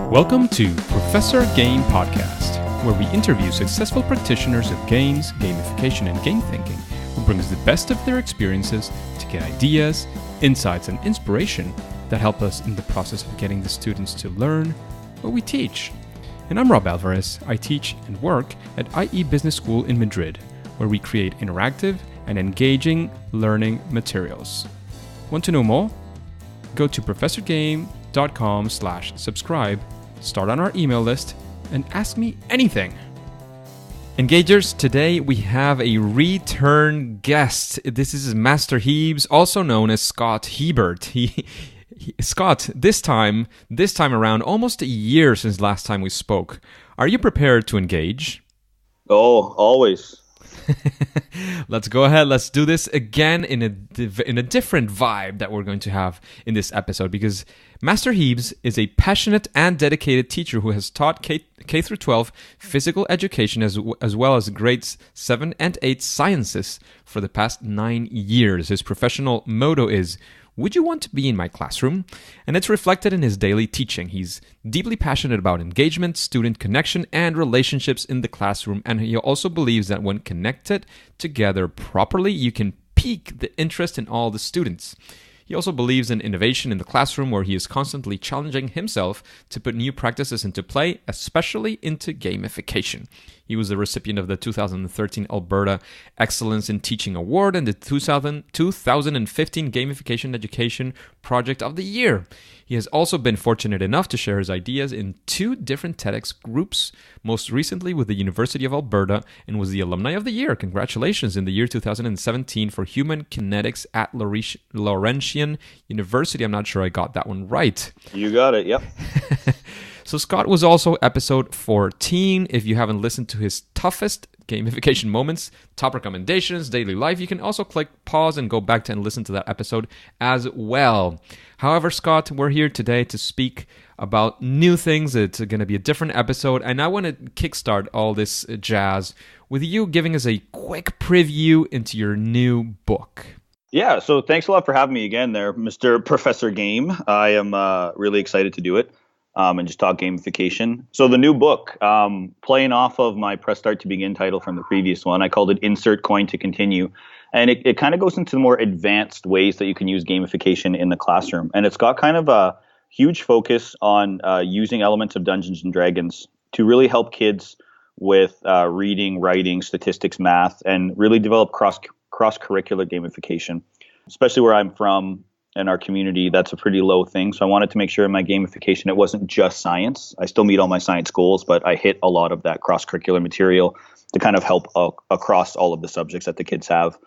Welcome to Professor Game Podcast, where we interview successful practitioners of games, gamification, and game thinking who brings the best of their experiences to get ideas, insights, and inspiration that help us in the process of getting the students to learn what we teach. And I'm Rob Alvarez. I teach and work at IE Business School in Madrid, where we create interactive and engaging learning materials. Want to know more? Go to professorgame.com/subscribe, start on our email list, and ask me anything. Engagers, today we have a return guest. This is Master Hebes, also known as Scott Hebert. Scott, this time around, almost a year since last time we spoke. Are you prepared to engage? Oh, always. Let's go ahead. Let's do this again in a different vibe that we're going to have in this episode, because Master Hebes is a passionate and dedicated teacher who has taught K-12 physical education as well as grades 7 and 8 sciences for the past 9 years. His professional motto is, "Would you want to be in my classroom?" And it's reflected in his daily teaching. He's deeply passionate about engagement, student connection, and relationships in the classroom. And he also believes that when connected together properly, you can pique the interest in all the students. He also believes in innovation in the classroom, where he is constantly challenging himself to put new practices into play, especially into gamification. He was the recipient of the 2013 Alberta Excellence in Teaching Award and the 2015 Gamification Education Project of the Year. He has also been fortunate enough to share his ideas in 2 different TEDx groups, most recently with the University of Alberta, and was the Alumni of the Year. Congratulations in the year 2017 for Human Kinetics at Laurentian University. I'm not sure I got that one right. You got it, yep. So Scott was also episode 14. If you haven't listened to his toughest gamification moments, top recommendations, daily life, you can also click pause and go back and listen to that episode as well. However, Scott, we're here today to speak about new things. It's going to be a different episode, and I want to kickstart all this jazz with you giving us a quick preview into your new book. Yeah, so thanks a lot for having me again there, Mr. Professor Game. I am really excited to do it. And just talk gamification. So the new book, playing off of my Press Start to Begin title from the previous one, I called it Insert Coin to Continue. And it kind of goes into the more advanced ways that you can use gamification in the classroom. And it's got kind of a huge focus on using elements of Dungeons and Dragons to really help kids with reading, writing, statistics, math, and really develop cross-curricular gamification, especially where I'm from. In our community, that's a pretty low thing. So I wanted to make sure in my gamification, it wasn't just science. I still meet all my science goals, but I hit a lot of that cross-curricular material to kind of help across all of the subjects that the kids have.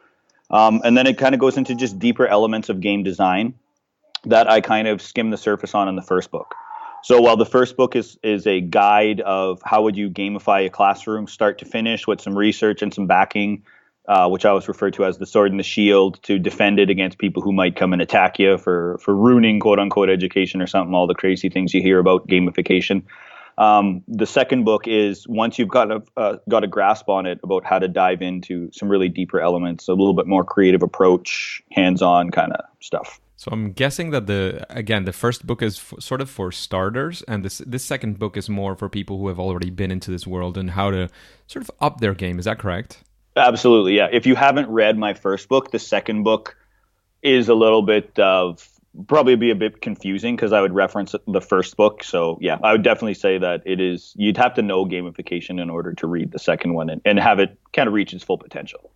And then it kind of goes into just deeper elements of game design that I kind of skim the surface on in the first book. So while the first book is a guide of how would you gamify a classroom start to finish with some research and some backing, which I always refer to as the sword and the shield, to defend it against people who might come and attack you for ruining quote unquote education or something, all the crazy things you hear about gamification. The second book is once you've got a grasp on it, about how to dive into some really deeper elements, a little bit more creative approach, hands-on kind of stuff. So I'm guessing that the first book is sort of for starters, and this second book is more for people who have already been into this world and how to sort of up their game. Is that correct? Absolutely, yeah. If you haven't read my first book, the second book is a little bit probably be a bit confusing because I would reference the first book. So yeah, I would definitely say that you'd have to know gamification in order to read the second one and have it kind of reach its full potential.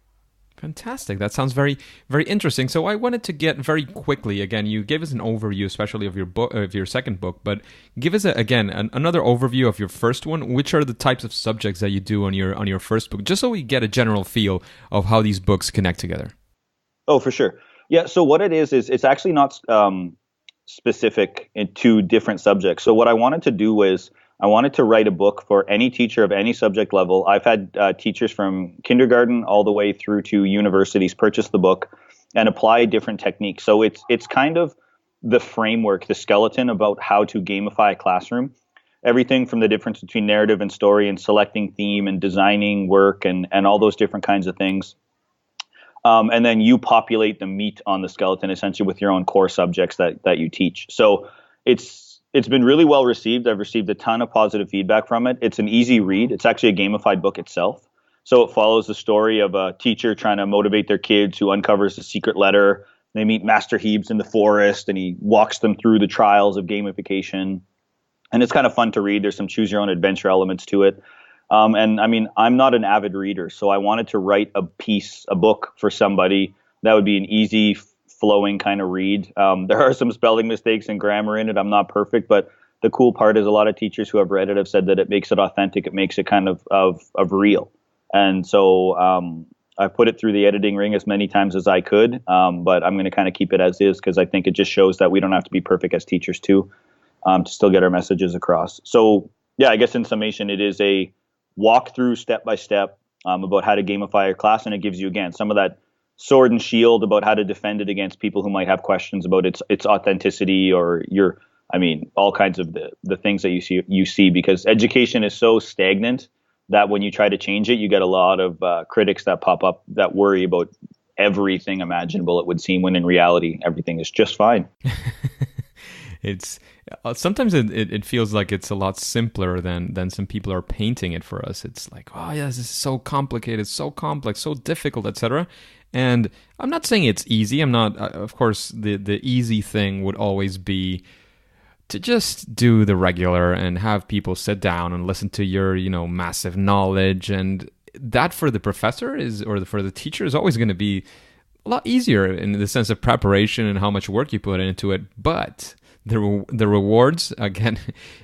Fantastic. That sounds very, very interesting. So I wanted to get very quickly, again, you gave us an overview, especially of your book, of your second book, but give us another overview of your first one. Which are the types of subjects that you do on your first book, just so we get a general feel of how these books connect together? Oh, for sure. Yeah. So what it is it's actually not specific in 2 different subjects. So what I wanted to do was I wanted to write a book for any teacher of any subject level. I've had teachers from kindergarten all the way through to universities purchase the book and apply different techniques. So it's kind of the framework, the skeleton about how to gamify a classroom. Everything from the difference between narrative and story and selecting theme and designing work and all those different kinds of things. And then you populate the meat on the skeleton essentially with your own core subjects that you teach. So it's it's been really well received. I've received a ton of positive feedback from it. It's an easy read. It's actually a gamified book itself. So it follows the story of a teacher trying to motivate their kids who uncovers a secret letter. They meet Master Hebert in the forest, and he walks them through the trials of gamification. And it's kind of fun to read. There's some choose your own adventure elements to it. And I mean, I'm not an avid reader, so I wanted to write a book for somebody that would be an easy flowing kind of read. There are some spelling mistakes and grammar in it. I'm not perfect, but the cool part is a lot of teachers who have read it have said that it makes it authentic. It makes it kind of real. And so I put it through the editing ring as many times as I could, but I'm going to kind of keep it as is because I think it just shows that we don't have to be perfect as teachers too, to still get our messages across. So yeah, I guess in summation, it is a walk through step by step about how to gamify your class, and it gives you again some of that sword and shield about how to defend it against people who might have questions about its authenticity or all kinds of the things that you see because education is so stagnant that when you try to change it, you get a lot of critics that pop up that worry about everything imaginable, it would seem, when in reality, everything is just fine. It's sometimes it feels like it's a lot simpler than some people are painting it for us. It's like, oh yeah, this is so complicated, so complex, so difficult, etc. And I'm not saying it's easy. I'm not. Of course, the easy thing would always be to just do the regular and have people sit down and listen to your massive knowledge, and that for the professor for the teacher is always going to be a lot easier in the sense of preparation and how much work you put into it, but the rewards, again,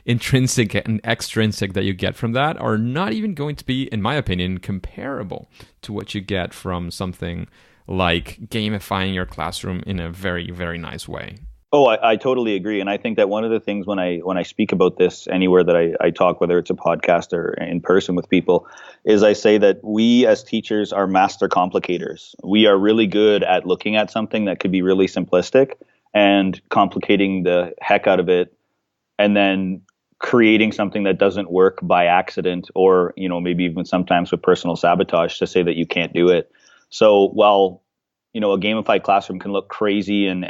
intrinsic and extrinsic, that you get from that are not even going to be, in my opinion, comparable to what you get from something like gamifying your classroom in a very, very nice way. Oh, I totally agree. And I think that one of the things when I speak about this anywhere that I talk, whether it's a podcast or in person with people, is I say that we as teachers are master complicators. We are really good at looking at something that could be really simplistic and complicating the heck out of it, and then creating something that doesn't work by accident, or maybe even sometimes with personal sabotage to say that you can't do it. So while a gamified classroom can look crazy and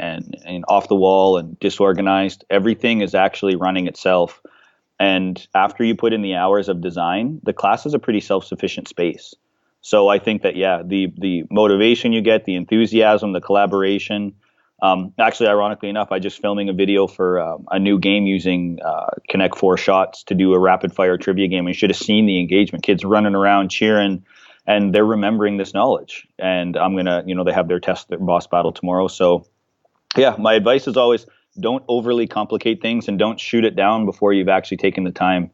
off the wall and disorganized, everything is actually running itself. And after you put in the hours of design, the class is a pretty self-sufficient space. So I think that, yeah, the motivation you get, the enthusiasm, the collaboration. Actually, ironically enough, I just filming a video for a new game using Connect 4 shots to do a rapid fire trivia game. You should have seen the engagement. Kids running around cheering, and they're remembering this knowledge. And I'm going to, they have their boss battle tomorrow. So yeah, my advice is always don't overly complicate things and don't shoot it down before you've actually taken the time.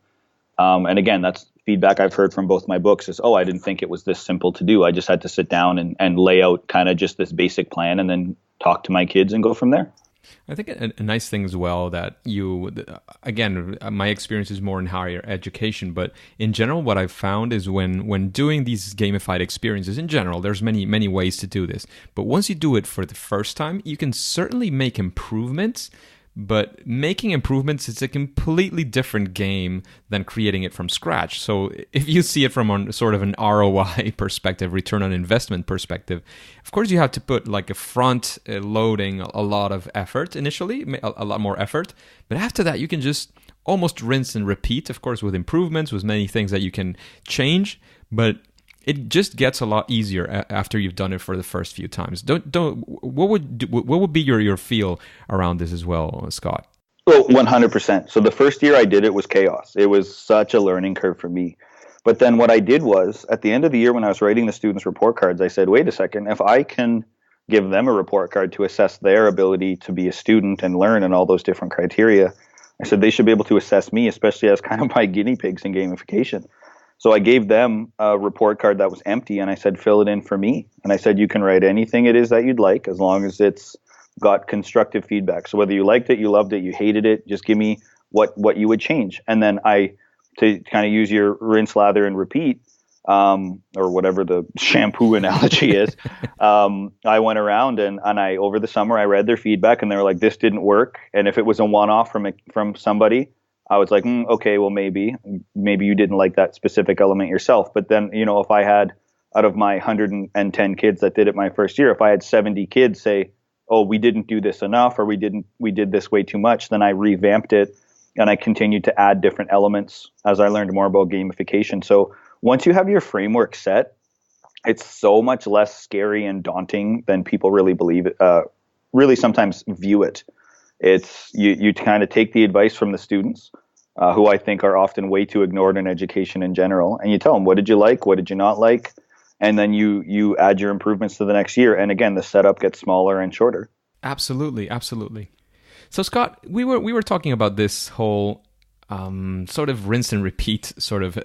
And again, that's feedback I've heard from both my books is, I didn't think it was this simple to do. I just had to sit down and lay out kind of just this basic plan and then talk to my kids and go from there. I think a nice thing as well that again, my experience is more in higher education, but in general, what I've found is when doing these gamified experiences in general, there's many ways to do this. But once you do it for the first time, you can certainly make improvements. But making improvements is a completely different game than creating it from scratch. So if you see it from sort of an ROI perspective, return on investment perspective, of course you have to put like a front loading a lot of effort initially, a lot more effort. But after that, you can just almost rinse and repeat, of course, with improvements, with many things that you can change. But it just gets a lot easier after you've done it for the first few times. What would be your feel around this as well, Scott? Well, 100%. So the first year I did it was chaos. It was such a learning curve for me. But then what I did was at the end of the year when I was writing the students' report cards, I said, wait a second, if I can give them a report card to assess their ability to be a student and learn and all those different criteria, I said they should be able to assess me, especially as kind of my guinea pigs in gamification. So I gave them a report card that was empty and I said, fill it in for me. And I said, you can write anything it is that you'd like as long as it's got constructive feedback. So whether you liked it, you loved it, you hated it, just give me what you would change. And then to kind of use your rinse, lather, and repeat, or whatever the shampoo analogy is, I went around and I over the summer, I read their feedback and they were like, this didn't work. And if it was a one-off from somebody, I was like, okay, well, maybe you didn't like that specific element yourself. But then, if I had out of my 110 kids that did it my first year, if I had 70 kids say, oh, we didn't do this enough, or we did this way too much, then I revamped it And I continued to add different elements as I learned more about gamification. So once you have your framework set, it's so much less scary and daunting than people really believe it, really sometimes view it. It's you kind of take the advice from the students, who I think are often way too ignored in education in general, and you tell them, what did you like, what did you not like, and then you add your improvements to the next year. And again, the setup gets smaller and shorter. Absolutely, absolutely. So Scott, we were talking about this whole sort of rinse and repeat sort of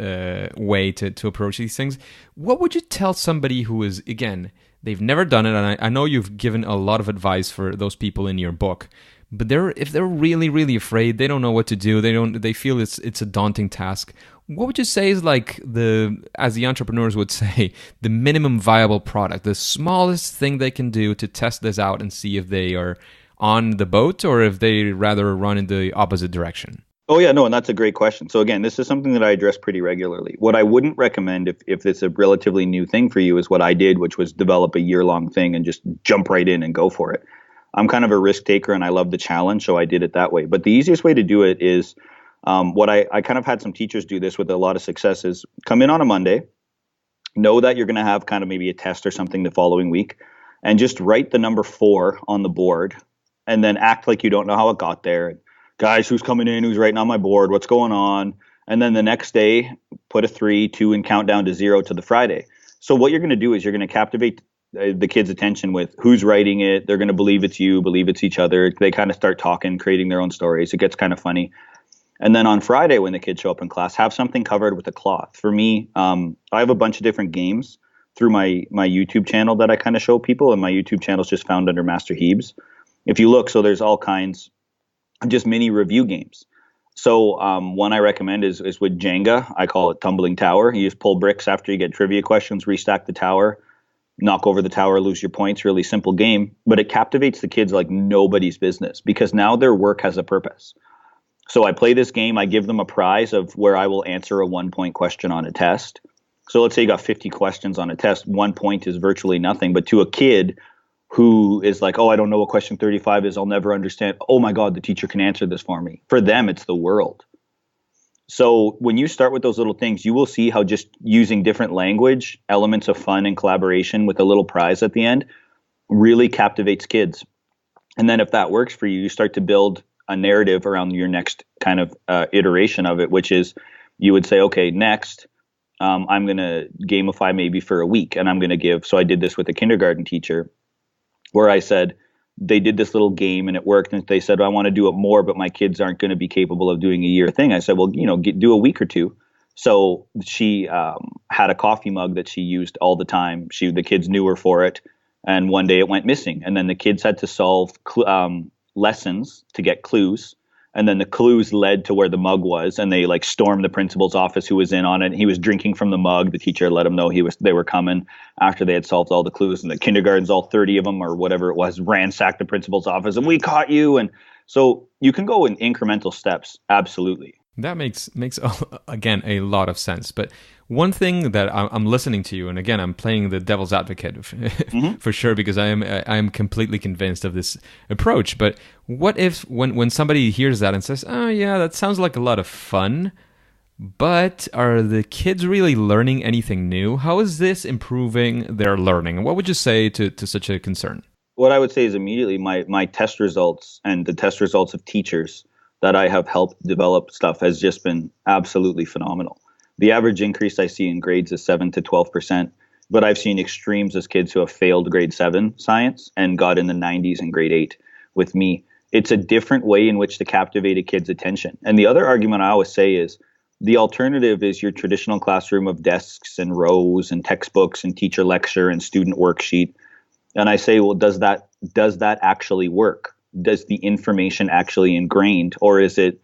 way to approach these things. What would you tell somebody who is, again, they've never done it, and I know you've given a lot of advice for those people in your book, but if they're really, really afraid, they don't know what to do, they feel it's a daunting task. What would you say is like as the entrepreneurs would say, the minimum viable product, the smallest thing they can do to test this out and see if they are on the boat or if they rather run in the opposite direction? Oh, yeah, no, and that's a great question. So again, this is something that I address pretty regularly. What I wouldn't recommend if it's a relatively new thing for you is what I did, which was develop a year-long thing and just jump right in and go for it. I'm kind of a risk taker and I love the challenge, so I did it that way. But the easiest way to do it is what I kind of had some teachers do this with a lot of success is come in on a Monday, know that you're going to have kind of maybe a test or something the following week, and just write the number 4 on the board and then act like you don't know how it got there. Guys, who's coming in, who's writing on my board, what's going on? And then the next day, put a 3, 2, and count down to 0 to the Friday. So what you're going to do is you're going to captivate the kids' attention with who's writing it. They're going to believe it's you, believe it's each other. They kind of start talking, creating their own stories. It gets kind of funny. And then on Friday, when the kids show up in class, have something covered with a cloth. For me, I have a bunch of different games through my YouTube channel that I kind of show people. And my YouTube channel is just found under Master Hebes. If you look, so there's all kinds of just mini review games. So one I recommend is with Jenga. I call it Tumbling Tower. You just pull bricks after you get trivia questions, restack the tower, knock over the tower, lose your points. Really simple game, but it captivates the kids like nobody's business because now their work has a purpose. So I play this game. I give them a prize of where I will answer a 1-point question on a test. So let's say you got 50 questions on a test. 1 point is virtually nothing, but to a kid who is like, oh, I don't know what question 35 is, I'll never understand. Oh my God, the teacher can answer this for me. For them, it's the world. So when you start with those little things, you will see how just using different language, elements of fun and collaboration with a little prize at the end really captivates kids. And then if that works for you, you start to build a narrative around your next kind of iteration of it, which is you would say, okay, next, I'm going to gamify maybe for a week. And I'm going to give, so I did this with a kindergarten teacher where I said, they did this little game and it worked. And they said, I want to do it more, but my kids aren't going to be capable of doing a year thing. I said, well, do a week or two. So she had a coffee mug that she used all the time. The kids knew her for it. And one day it went missing. And then the kids had to solve lessons to get clues. And then the clues led to where the mug was. And they like stormed the principal's office who was in on it. He was drinking from the mug. The teacher let him know they were coming after they had solved all the clues. And the kindergartens, all 30 of them or whatever it was, ransacked the principal's office and we caught you. And so you can go in incremental steps. Absolutely. That makes again a lot of sense. But one thing that I'm listening to you, and again I'm playing the devil's advocate for sure, because I am completely convinced of this approach. But what if when somebody hears that and says, "Oh yeah, that sounds like a lot of fun," but are the kids really learning anything new? How is this improving their learning? And what would you say to such a concern? What I would say is immediately my test results and the test results of teachers that I have helped develop stuff has just been absolutely phenomenal. The average increase I see in grades is 7 to 12%, but I've seen extremes as kids who have failed grade 7 science and got in the 90s in grade 8 with me. It's a different way in which to captivate a kid's attention. And the other argument I always say is the alternative is your traditional classroom of desks and rows and textbooks and teacher lecture and student worksheet. And I say, well, does that actually work? Does the information actually ingrained, or is it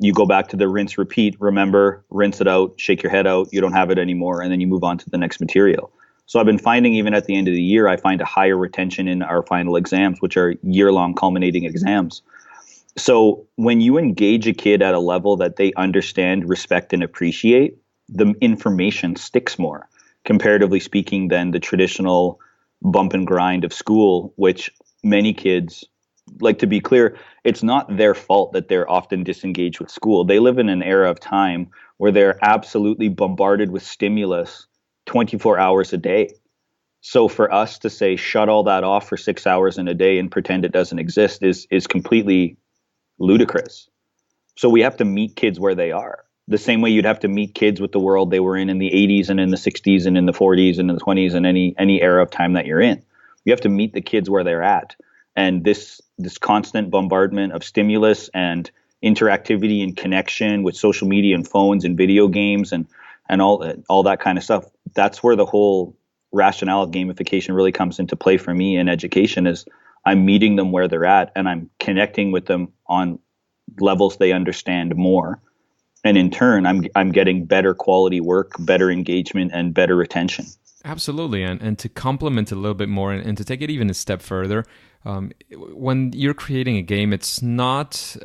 you go back to the rinse, repeat, remember, rinse it out, shake your head out, you don't have it anymore, and then you move on to the next material. So I've been finding even at the end of the year, I find a higher retention in our final exams, which are year-long culminating exams. So when you engage a kid at a level that they understand, respect, and appreciate, the information sticks more, comparatively speaking, than the traditional bump and grind of school, which many kids like, to be clear, it's not their fault that they're often disengaged with school. They live in an era of time where they're absolutely bombarded with stimulus 24 hours a day. So for us to say, shut all that off for 6 hours in a day and pretend it doesn't exist is completely ludicrous. So we have to meet kids where they are. The same way you'd have to meet kids with the world they were in the 80s and in the 60s and in the 40s and in the 20s and any era of time that you're in. You have to meet the kids where they're at. And this constant bombardment of stimulus and interactivity and connection with social media and phones and video games and all that kind of stuff, that's where the whole rationale of gamification really comes into play for me in education. Is I'm meeting them where they're at and I'm connecting with them on levels they understand more. And in turn, I'm getting better quality work, better engagement, and better retention. Absolutely. And to complement a little bit more and to take it even a step further, when you're creating a game, it's not,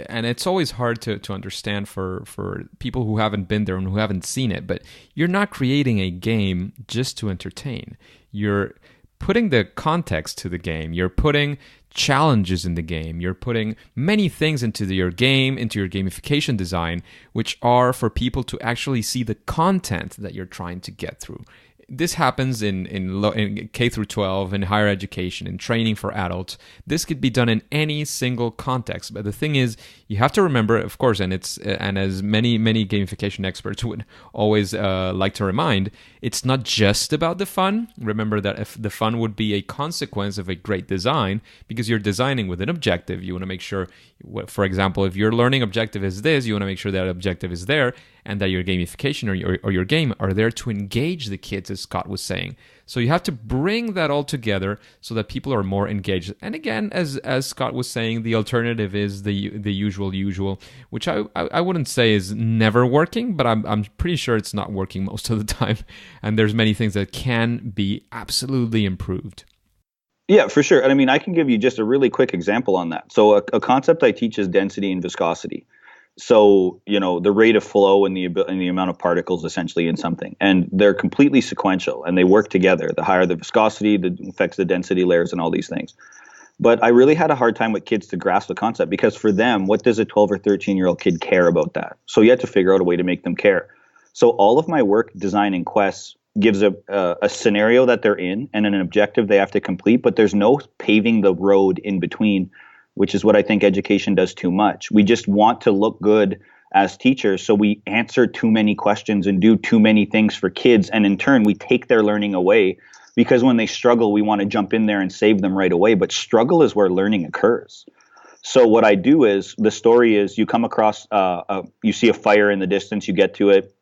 and it's always hard to understand for people who haven't been there and who haven't seen it, but you're not creating a game just to entertain. You're putting the context to the game. You're putting challenges in the game. You're putting many things into your game, into your gamification design, which are for people to actually see the content that you're trying to get through. This happens in K through 12, in higher education, in training for adults. This could be done in any single context. But the thing is, you have to remember, of course, and as many gamification experts would always like to remind, it's not just about the fun. Remember that if the fun would be a consequence of a great design, because you're designing with an objective. You want to make sure, for example, if your learning objective is this, you want to make sure that objective is there, and that your gamification or your game are there to engage the kids, as Scott was saying. So you have to bring that all together so that people are more engaged. And again, as Scott was saying, the alternative is the usual, which I wouldn't say is never working, but I'm pretty sure it's not working most of the time. And there's many things that can be absolutely improved. Yeah, for sure. And I mean, I can give you just a really quick example on that. So a concept I teach is density and viscosity. So, the rate of flow and the amount of particles essentially in something. And they're completely sequential and they work together. The higher the viscosity, that affects the density layers and all these things. But I really had a hard time with kids to grasp the concept, because for them, what does a 12 or 13-year-old kid care about that? So you have to figure out a way to make them care. So all of my work, design and quests, gives a scenario that they're in and an objective they have to complete, but there's no paving the road in between, which is what I think education does too much. We just want to look good as teachers, so we answer too many questions and do too many things for kids, and in turn, we take their learning away, because when they struggle, we want to jump in there and save them right away, but struggle is where learning occurs. So what I do is, the story is, you come across, you see a fire in the distance, you get to it,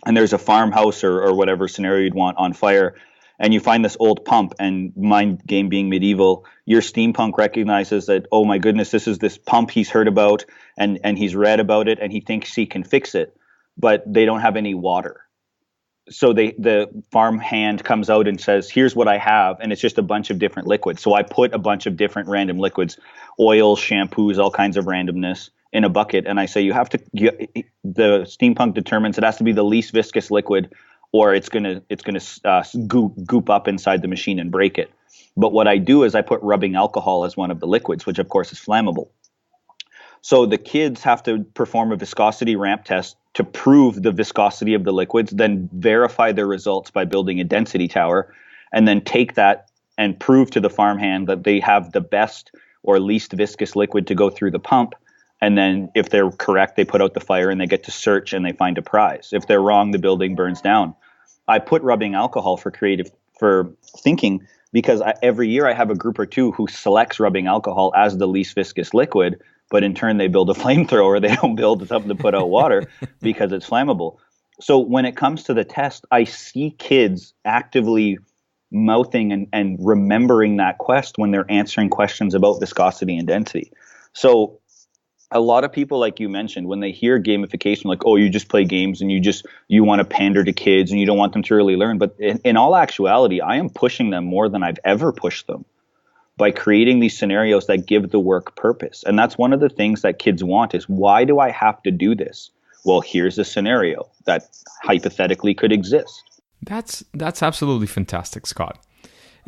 and there's a farmhouse or whatever scenario you'd want on fire, and you find this old pump, and my game being medieval, your steampunk recognizes that, oh my goodness, this is this pump he's heard about, and he's read about it, and he thinks he can fix it, but they don't have any water. So the farm hand comes out and says, here's what I have, and it's just a bunch of different liquids. So I put a bunch of different random liquids, oils, shampoos, all kinds of randomness, in a bucket, and I say, the steampunk determines it has to be the least viscous liquid, or it's gonna goop up inside the machine and break it. But what I do is I put rubbing alcohol as one of the liquids, which of course is flammable. So the kids have to perform a viscosity ramp test to prove the viscosity of the liquids, then verify their results by building a density tower, and then take that and prove to the farmhand that they have the best or least viscous liquid to go through the pump. And then if they're correct, they put out the fire and they get to search and they find a prize. If they're wrong, the building burns down. I put rubbing alcohol for thinking, because every year I have a group or two who selects rubbing alcohol as the least viscous liquid, but in turn they build a flamethrower. They don't build something to put out water because it's flammable. So when it comes to the test, I see kids actively mouthing and remembering that quest when they're answering questions about viscosity and density. So a lot of people, like you mentioned, when they hear gamification, like, oh, you just play games and you want to pander to kids and you don't want them to really learn. But in all actuality, I am pushing them more than I've ever pushed them by creating these scenarios that give the work purpose. And that's one of the things that kids want is, why do I have to do this? Well, here's a scenario that hypothetically could exist. That's absolutely fantastic, Scott.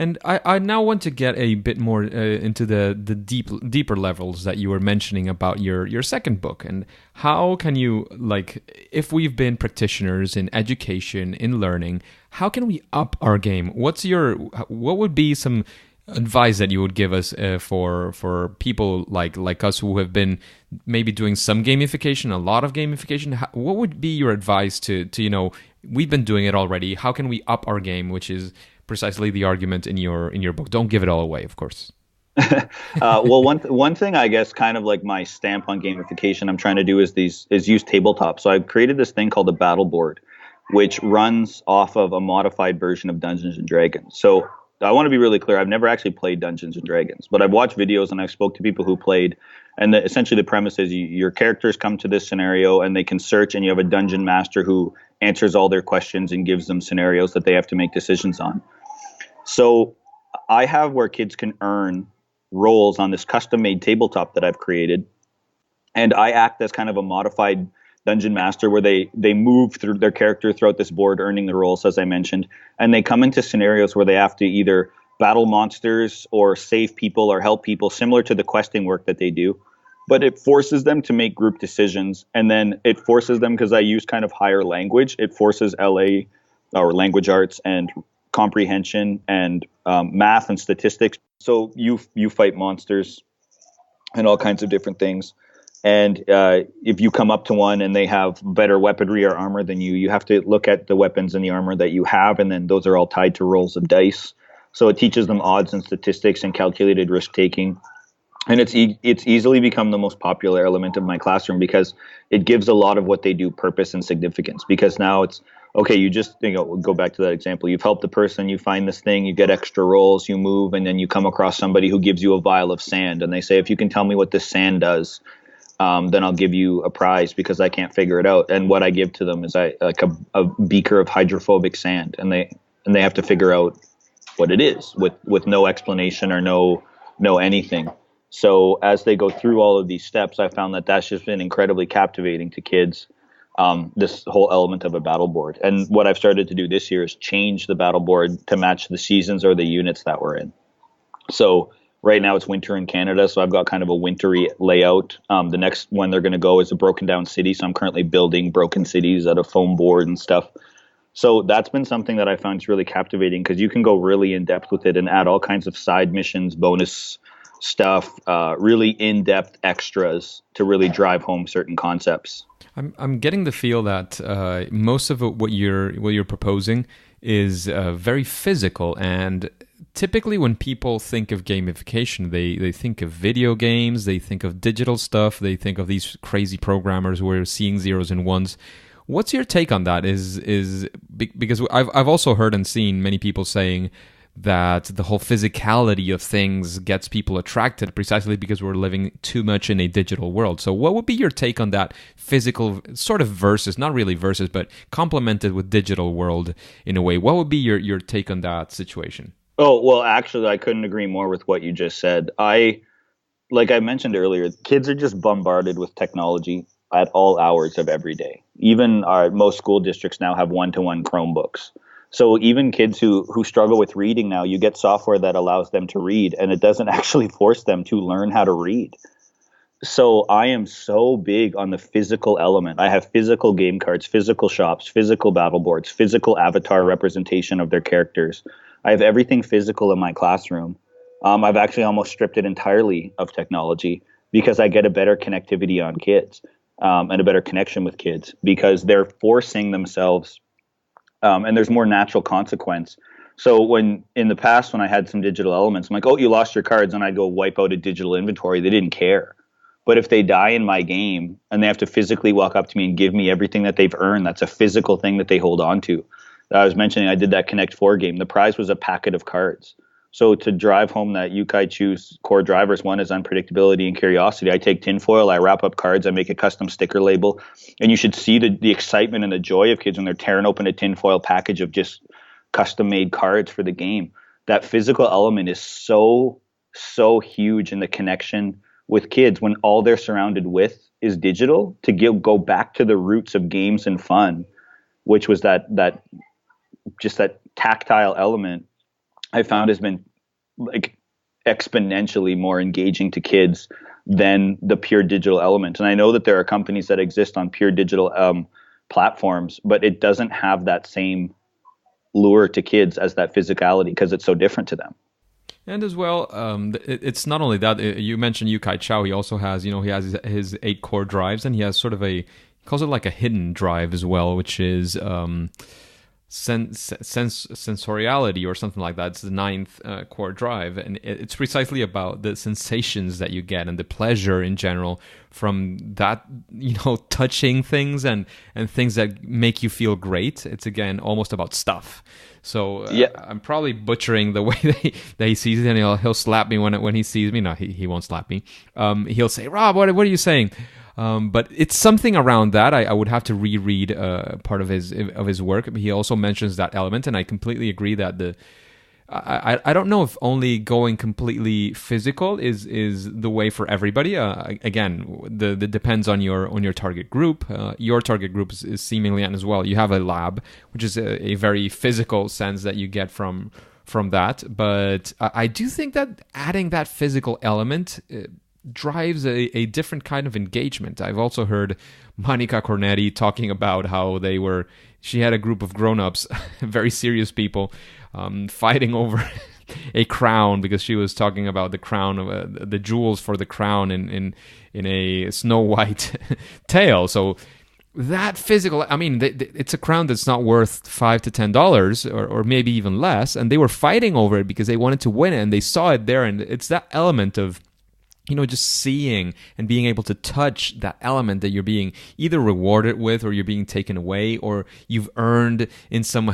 And I now want to get a bit more into the deeper levels that you were mentioning about your second book. And how can you, like, if we've been practitioners in education, in learning, how can we up our game? What would be some advice that you would give us for people like us who have been maybe doing some gamification, a lot of gamification? What would be your advice to we've been doing it already. How can we up our game? Which is precisely the argument in your book. Don't give it all away, of course. Well, one thing, I guess, kind of like my stamp on gamification I'm trying to do is use tabletop. So I've created this thing called a battle board, which runs off of a modified version of Dungeons and Dragons. So I want to be really clear. I've never actually played Dungeons and Dragons, but I've watched videos and I've spoke to people who played. And essentially the premise is your characters come to this scenario and they can search, and you have a dungeon master who answers all their questions and gives them scenarios that they have to make decisions on. So I have where kids can earn roles on this custom-made tabletop that I've created, and I act as kind of a modified dungeon master where they move through their character throughout this board, earning the roles, as I mentioned, and they come into scenarios where they have to either battle monsters or save people or help people, similar to the questing work that they do. But it forces them to make group decisions, and then it forces them, because I use kind of higher language, it forces LA or language arts and comprehension and math and statistics. So you fight monsters and all kinds of different things. And if you come up to one and they have better weaponry or armor than you have to look at the weapons and the armor that you have, and then those are all tied to rolls of dice. So it teaches them odds and statistics and calculated risk taking. And it's easily become the most popular element of my classroom because it gives a lot of what they do purpose and significance. Because now it's, okay, you just go back to that example. You've helped the person, you find this thing, you get extra rolls, you move, and then you come across somebody who gives you a vial of sand. And they say, if you can tell me what this sand does, then I'll give you a prize because I can't figure it out. And what I give to them is a beaker of hydrophobic sand. And they have to figure out what it is with no explanation or no anything. So as they go through all of these steps, I found that that's just been incredibly captivating to kids, this whole element of a battle board. And what I've started to do this year is change the battle board to match the seasons or the units that we're in. So right now it's winter in Canada, so I've got kind of a wintry layout. The next one they're going to go is a broken down city, so I'm currently building broken cities out of foam board and stuff. So that's been something that I found is really captivating because you can go really in depth with it and add all kinds of side missions, bonus stuff, really in-depth extras to really drive home certain concepts. I'm getting the feel that most of what you're proposing is very physical, and typically when people think of gamification, they think of video games, they think of digital stuff, they think of these crazy programmers who are seeing zeros and ones. What's your take on that? Is because I've also heard and seen many people saying that the whole physicality of things gets people attracted precisely because we're living too much in a digital world. So what would be your take on that physical sort of versus, not really versus, but complemented with digital world in a way? What would be your take on that situation? Oh, well, actually, I couldn't agree more with what you just said. Like I mentioned earlier, kids are just bombarded with technology at all hours of every day. Even most school districts now have one-to-one Chromebooks. So even kids who struggle with reading now, you get software that allows them to read, and it doesn't actually force them to learn how to read. So I am so big on the physical element. I have physical game cards, physical shops, physical battle boards, physical avatar representation of their characters. I have everything physical in my classroom. I've actually almost stripped it entirely of technology because I get a better connectivity on kids and a better connection with kids because they're forcing themselves. And there's more natural consequence. So when in the past, when I had some digital elements, I'm like, oh, you lost your cards, and I'd go wipe out a digital inventory. They didn't care. But if they die in my game and they have to physically walk up to me and give me everything that they've earned, that's a physical thing that they hold on to. I was mentioning I did that Connect 4 game. The prize was a packet of cards. So to drive home that Yukai Choose core drivers, one is unpredictability and curiosity. I take tinfoil, I wrap up cards, I make a custom sticker label, and you should see the excitement and the joy of kids when they're tearing open a tinfoil package of just custom made cards for the game. That physical element is so huge in the connection with kids when all they're surrounded with is digital, to go back to the roots of games and fun, which was that tactile element. I found has been like exponentially more engaging to kids than the pure digital element. And I know that there are companies that exist on pure digital platforms, but it doesn't have that same lure to kids as that physicality because it's so different to them. And as well, it's not only that. You mentioned Yu Kai Chao. He also has, he has his 8 core drives, and he has sort of he calls it like a hidden drive as well, which is sensoriality or something like that. It's the 9th core drive, and it's precisely about the sensations that you get and the pleasure in general from that, touching things and things that make you feel great. It's again almost about stuff. So I'm probably butchering the way that he sees it, and he'll slap me when he sees me. No, he won't slap me. He'll say, "Rob, what are you saying?" But it's something around that. I would have to reread part of his work. He also mentions that element, and I completely agree that I don't know if only going completely physical is the way for everybody. Again, the depends on your target group. Your target group is seemingly, and as well, you have a lab, which is a very physical sense that you get from that. But I do think that adding that physical element drives a different kind of engagement. I've also heard Monica Cornetti talking about how she had a group of grown-ups, very serious people, fighting over a crown because she was talking about the crown of the jewels for the crown in a Snow White tale. So that physical, it's a crown that's not worth $5 to $10 or maybe even less, and they were fighting over it because they wanted to win it, and they saw it there, and it's that element of just seeing and being able to touch that element that you're being either rewarded with, or you're being taken away, or you've earned in some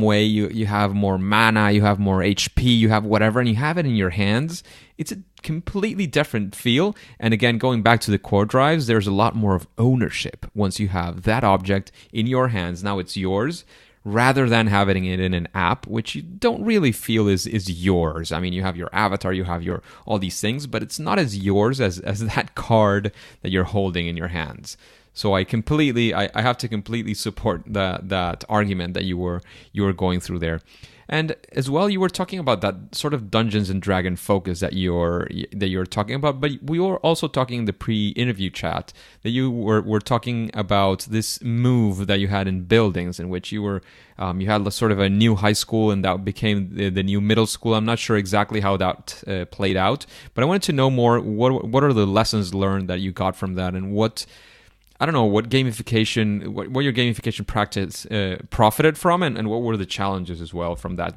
way. You have more mana, you have more HP, you have whatever, and you have it in your hands. It's a completely different feel. And again, going back to the core drives, there's a lot more of ownership once you have that object in your hands. Now it's yours, rather than having it in an app, which you don't really feel is yours. You have your avatar, you have all these things, but it's not as yours as that card that you're holding in your hands. So I have to completely support that argument that you were going through there. And as well, you were talking about that sort of Dungeons and Dragon focus that you're talking about, but we were also talking in the pre-interview chat that you were talking about this move that you had in buildings, in which you had sort of a new high school, and that became the new middle school. I'm not sure exactly how that played out, but I wanted to know more. What are the lessons learned that you got from that, and what gamification, what your gamification practice profited from, and what were the challenges as well from that,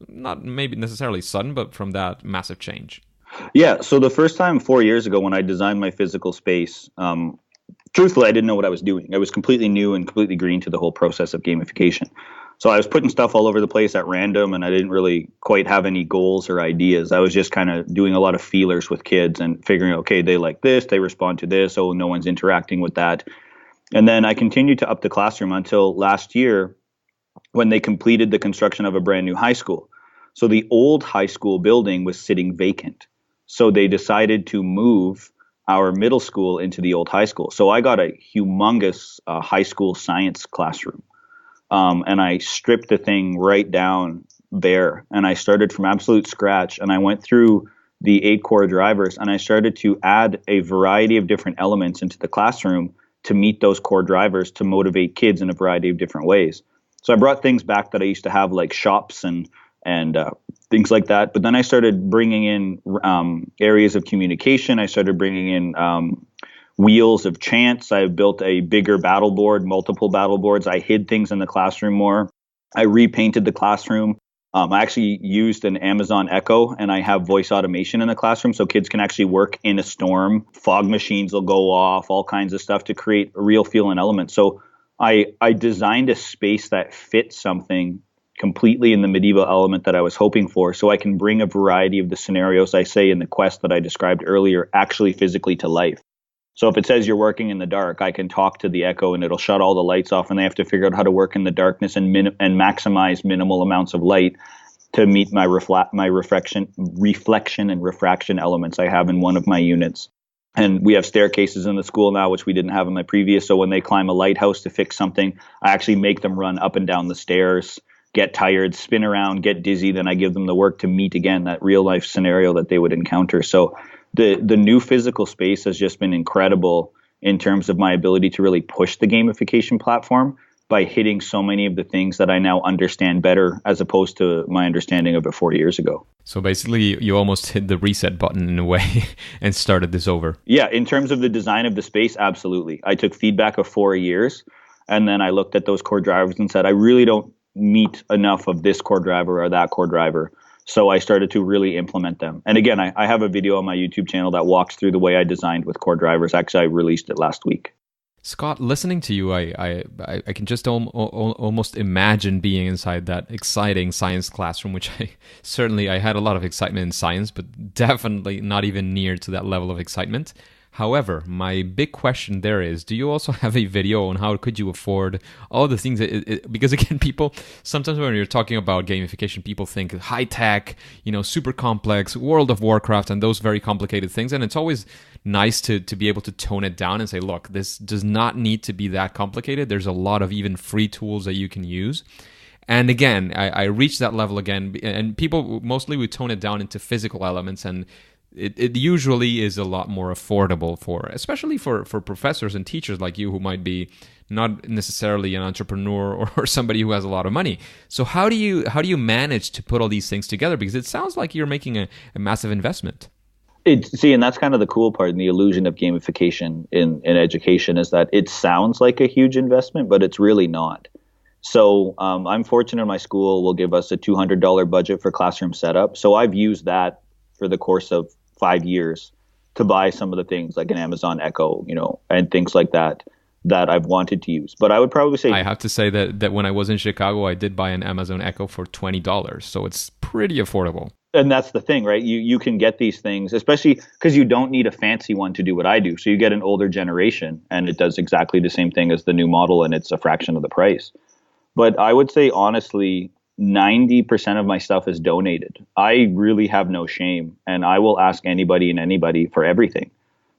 not maybe necessarily sudden, but from that massive change? Yeah, so the first time 4 years ago when I designed my physical space, truthfully, I didn't know what I was doing. I was completely new and completely green to the whole process of gamification. So I was putting stuff all over the place at random, and I didn't really quite have any goals or ideas. I was just kind of doing a lot of feelers with kids and figuring, okay, they like this, they respond to this, oh, no one's interacting with that. And then I continued to up the classroom until last year when they completed the construction of a brand new high school. So the old high school building was sitting vacant. So they decided to move our middle school into the old high school. So I got a humongous high school science classroom. And I stripped the thing right down there, and I started from absolute scratch, and I went through the 8 core drivers, and I started to add a variety of different elements into the classroom to meet those core drivers to motivate kids in a variety of different ways. So I brought things back that I used to have, like shops and things like that. But then I started bringing in areas of communication. I started bringing in wheels of chance. I built a bigger battle board, multiple battle boards. I hid things in the classroom more. I repainted the classroom. I actually used an Amazon Echo, and I have voice automation in the classroom so kids can actually work in a storm. Fog machines will go off, all kinds of stuff to create a real feel and element. So I designed a space that fits something completely in the medieval element that I was hoping for, so I can bring a variety of the scenarios I say in the quest that I described earlier actually physically to life. So if it says you're working in the dark, I can talk to the Echo and it'll shut all the lights off, and they have to figure out how to work in the darkness and maximize minimal amounts of light to meet my reflection and refraction elements I have in one of my units. And we have staircases in the school now, which we didn't have in my previous. So when they climb a lighthouse to fix something, I actually make them run up and down the stairs get tired, spin around, get dizzy. Then I give them the work to meet again, that real life scenario that they would encounter. So the new physical space has just been incredible in terms of my ability to really push the gamification platform by hitting so many of the things that I now understand better as opposed to my understanding of it 4 years ago. So basically, you almost hit the reset button in a way and started this over. Yeah, in terms of the design of the space, absolutely. I took feedback of 4 years, and then I looked at those core drivers and said, I really don't meet enough of this core driver or that core driver. So I started to really implement them. And again, I have a video on my YouTube channel that walks through the way I designed with core drivers. Actually, I released it last week. Scott, listening to you, I can just almost imagine being inside that exciting science classroom, which I had a lot of excitement in science, but definitely not even near to that level of excitement. However, my big question there is, do you also have a video on how could you afford all the things? Because again, people, sometimes when you're talking about gamification, people think high tech, super complex, World of Warcraft, and those very complicated things. And it's always nice to be able to tone it down and say, look, this does not need to be that complicated. There's a lot of even free tools that you can use. And again, I reached that level again, and people mostly would tone it down into physical elements, and it usually is a lot more affordable especially for professors and teachers like you who might be not necessarily an entrepreneur or somebody who has a lot of money. So how do you manage to put all these things together? Because it sounds like you're making a massive investment. And that's kind of the cool part and the illusion of gamification in education is that it sounds like a huge investment, but it's really not. So I'm fortunate my school will give us a $200 budget for classroom setup. So I've used that for the course of 5 years to buy some of the things like an Amazon Echo, and things like that I've wanted to use. But I would probably say, I have to say that when I was in Chicago, I did buy an Amazon Echo for $20. So it's pretty affordable. And that's the thing, right? You can get these things, especially because you don't need a fancy one to do what I do. So you get an older generation and it does exactly the same thing as the new model and it's a fraction of the price. But I would say, honestly, 90% of my stuff is donated. I really have no shame, and I will ask anybody for everything.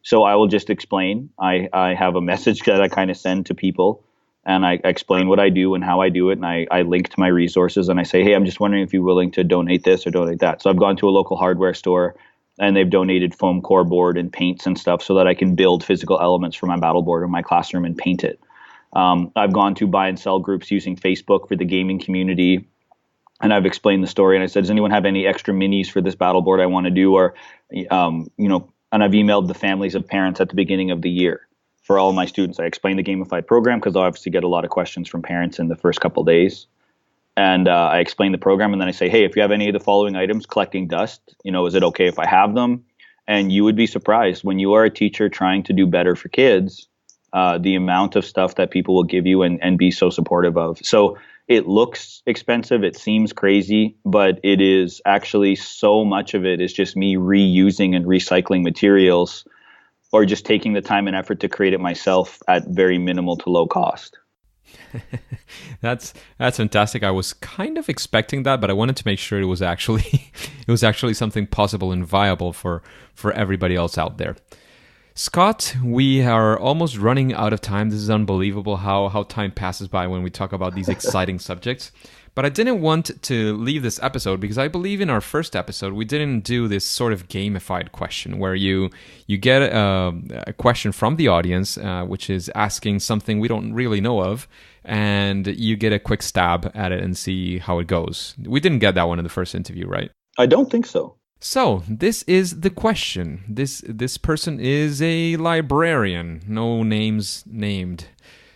So I will just explain. I have a message that I kind of send to people, and I explain what I do and how I do it, and I link to my resources, and I say, hey, I'm just wondering if you're willing to donate this or donate that. So I've gone to a local hardware store, and they've donated foam core board and paints and stuff so that I can build physical elements for my battle board in my classroom and paint it. I've gone to buy and sell groups using Facebook for the gaming community. And I've explained the story and I said, does anyone have any extra minis for this battle board I want to do? Or, and I've emailed the families of parents at the beginning of the year for all of my students. I explained the gamified program because I obviously get a lot of questions from parents in the first couple of days. And I explain the program and then I say, hey, if you have any of the following items, collecting dust, is it okay if I have them? And you would be surprised when you are a teacher trying to do better for kids, the amount of stuff that people will give you and be so supportive of. So it looks expensive, it seems crazy, but it is actually so much of it is just me reusing and recycling materials or just taking the time and effort to create it myself at very minimal to low cost. That's fantastic. I was kind of expecting that, but I wanted to make sure it was actually something possible and viable for everybody else out there. Scott, we are almost running out of time. This is unbelievable how time passes by when we talk about these exciting subjects. But I didn't want to leave this episode because I believe in our first episode, we didn't do this sort of gamified question where you get a question from the audience, which is asking something we don't really know of, and you get a quick stab at it and see how it goes. We didn't get that one in the first interview, right? I don't think so. So, this is the question. This person is a librarian, no names named.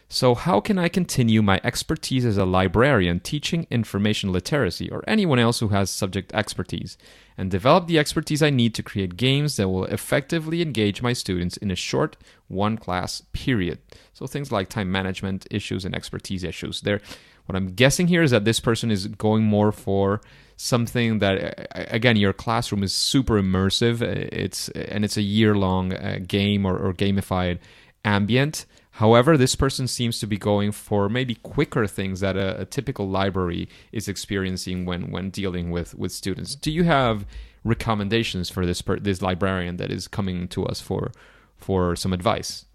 So, how can I continue my expertise as a librarian teaching information literacy or anyone else who has subject expertise and develop the expertise I need to create games that will effectively engage my students in a short one-class period? So, things like time management issues and expertise issues. What I'm guessing here is that this person is going more for something that, again, your classroom is super immersive. It's a year-long game or gamified ambient. However, this person seems to be going for maybe quicker things that a typical library is experiencing when dealing with students. Do you have recommendations for this librarian that is coming to us for some advice?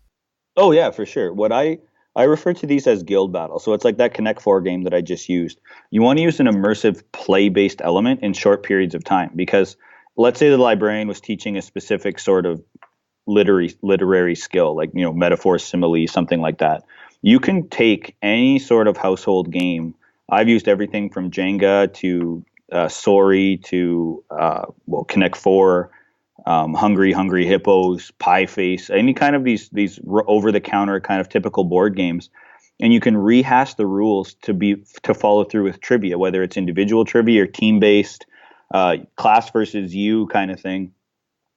Oh yeah, for sure. What I I refer to these as guild battles. So it's like that Connect 4 game that I just used. You want to use an immersive play-based element in short periods of time, because let's say the librarian was teaching a specific sort of literary skill, like, metaphor, simile, something like that. You can take any sort of household game. I've used everything from Jenga to Sorry to Connect 4, Hungry Hippos, Pie Face, any kind of these over the counter kind of typical board games, and you can rehash the rules to follow through with trivia, whether it's individual trivia or team based, class versus you kind of thing.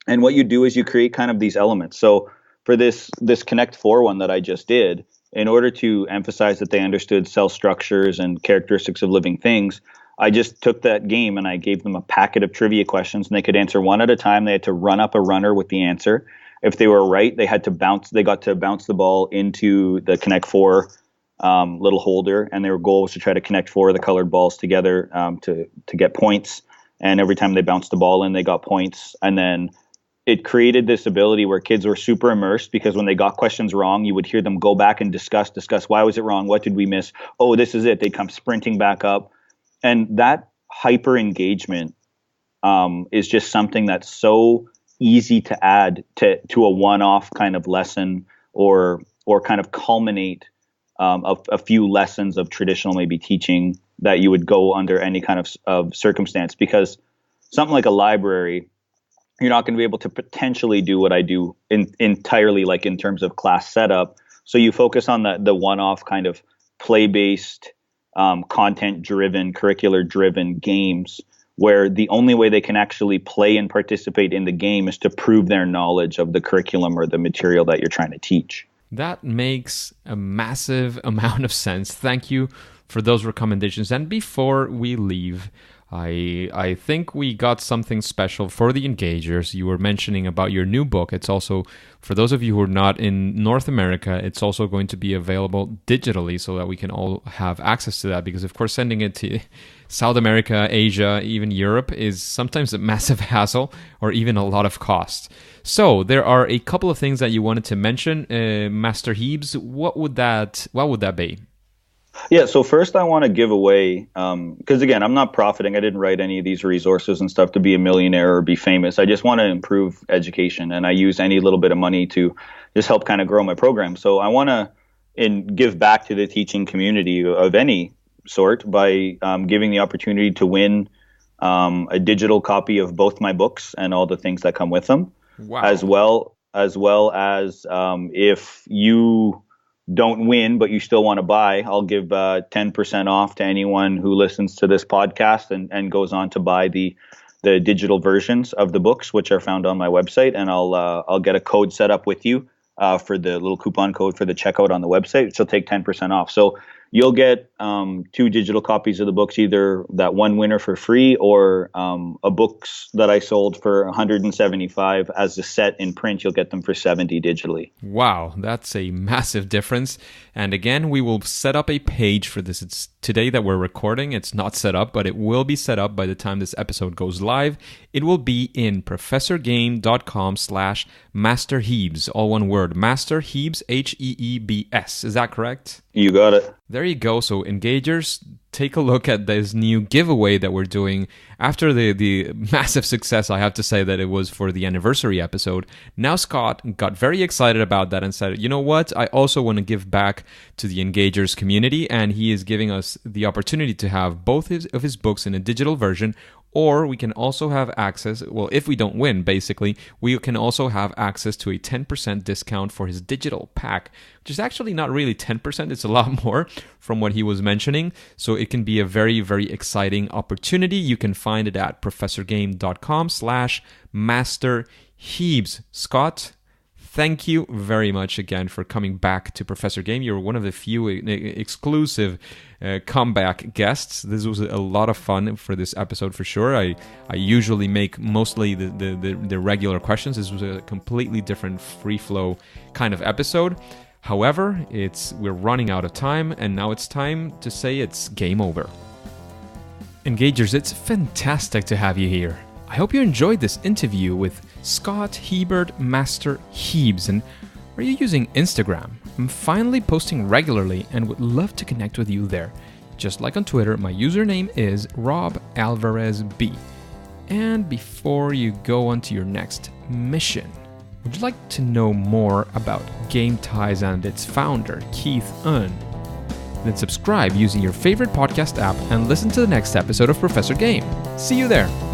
And what you do is you create kind of these elements. So for this Connect 4 one that I just did, in order to emphasize that they understood cell structures and characteristics of living things, I just took that game and I gave them a packet of trivia questions, and they could answer one at a time. They had to run up a runner with the answer. If they were right, they got to bounce the ball into the Connect 4 little holder, and their goal was to try to connect 4 of the colored balls together to get points. And every time they bounced the ball in, they got points. And then it created this ability where kids were super immersed, because when they got questions wrong, you would hear them go back and discuss why was it wrong? What did we miss? Oh, this is it. They'd come sprinting back up. And that hyper engagement is just something that's so easy to add to a one-off kind of lesson, or kind of culminate a few lessons of traditional maybe teaching that you would go under any kind of circumstance. Because something like a library, you're not going to be able to potentially do what I do entirely, like in terms of class setup. So you focus on the one-off kind of play-based, content-driven, curricular-driven games, where the only way they can actually play and participate in the game is to prove their knowledge of the curriculum or the material that you're trying to teach. That makes a massive amount of sense. Thank you for those recommendations. And before we leave, I think we got something special for the engagers. You were mentioning about your new book. It's also, for those of you who are not in North America, it's also going to be available digitally so that we can all have access to that. Because, of course, sending it to South America, Asia, even Europe is sometimes a massive hassle or even a lot of cost. So there are a couple of things that you wanted to mention. Master Hebes, what would that be? Yeah, so first I want to give away, because again, I'm not profiting. I didn't write any of these resources and stuff to be a millionaire or be famous. I just want to improve education, and I use any little bit of money to just help kind of grow my program. So I want to give back to the teaching community of any sort by giving the opportunity to win a digital copy of both my books and all the things that come with them. Wow. As well as if you don't win, but you still want to buy, I'll give 10% off to anyone who listens to this podcast and goes on to buy the digital versions of the books, which are found on my website. And I'll get a code set up with you for the little coupon code for the checkout on the website. So take 10% off. So you'll get 2 digital copies of the books, either that one winner for free or a books that I sold for $175 as a set in print. You'll get them for $70 digitally. Wow, that's a massive difference. And again, we will set up a page for this. It's today that we're recording. It's not set up, but it will be set up by the time this episode goes live. It will be in professorgame.com/masterhebes, all one word, Master Hebes, Heebs. Is that correct? You got it. There you go. So engagers, take a look at this new giveaway that we're doing after the massive success, I have to say, that it was for the anniversary episode. Now Scott got very excited about that and said, you know what, I also want to give back to the engagers community, and he is giving us the opportunity to have both of his books in a digital version, or we can also have access, well, if we don't win, basically, we can also have access to a 10% discount for his digital pack, which is actually not really 10%, it's a lot more from what he was mentioning. So it can be a very, very exciting opportunity. You can find it at professorgame.com/masterhebes. Scott, thank you very much again for coming back to Professor Game. You're one of the few exclusive comeback guests. This was a lot of fun for this episode for sure. I usually make mostly the regular questions. This was a completely different free flow kind of episode. However, we're running out of time, and now it's time to say it's game over. Engagers, it's fantastic to have you here. I hope you enjoyed this interview with Scott Hebert, Master Hebes. And are you using Instagram? I'm finally posting regularly and would love to connect with you there. Just like on Twitter, my username is RobAlvarezB. And before you go on to your next mission, would you like to know more about Game Ties and its founder, Keith Unn? Then subscribe using your favorite podcast app and listen to the next episode of Professor Game. See you there!